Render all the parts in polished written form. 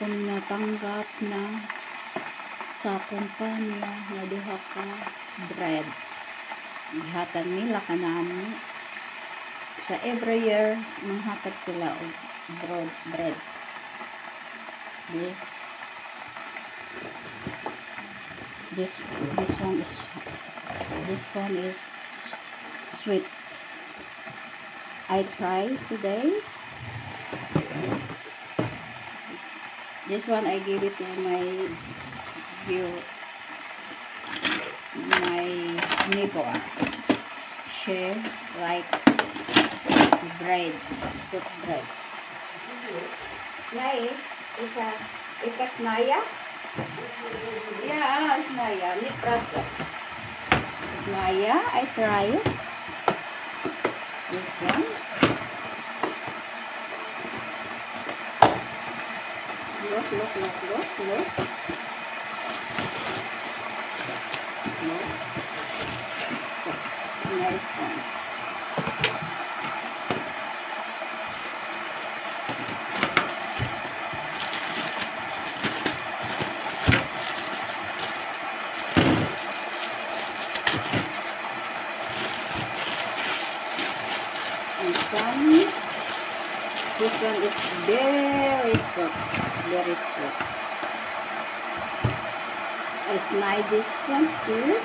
akong natanggap na sa kumpanya nga duha ka bread. Ihatag nila kanamo. Sa every year, manghatag sila og bread. This one is sweet. I try today. This one I give it to my neighbor. She like bread, soup bread. Nai, ika snaya? Yeah, snaya. Meat brother. Snaya, I try it. This one. Look. Look. So, nice one. This one is very soft. Very sweet. I slide this one here.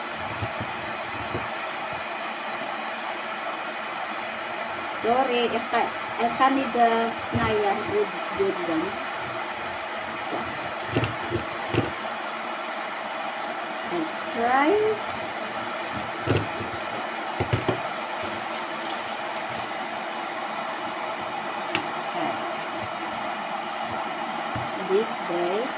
Sorry, I can't need the snaya good one. So, I try. This bread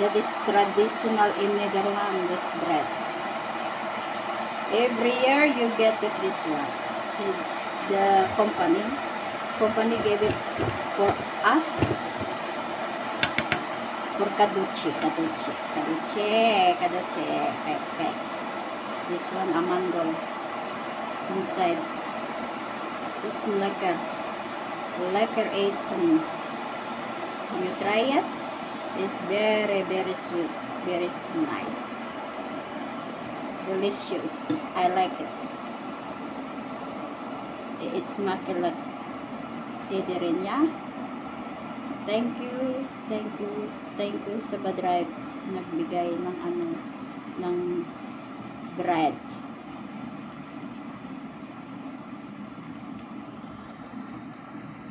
that is traditional in Netherlands. This bread every year you get it. This one the company gave it for us for kaduche. Okay. This one amando inside. This like a 8. You try it. It's very sweet, very nice, delicious. I like it. It's makilat idirinya. Thank you sa Badrive nagbigay ng bread.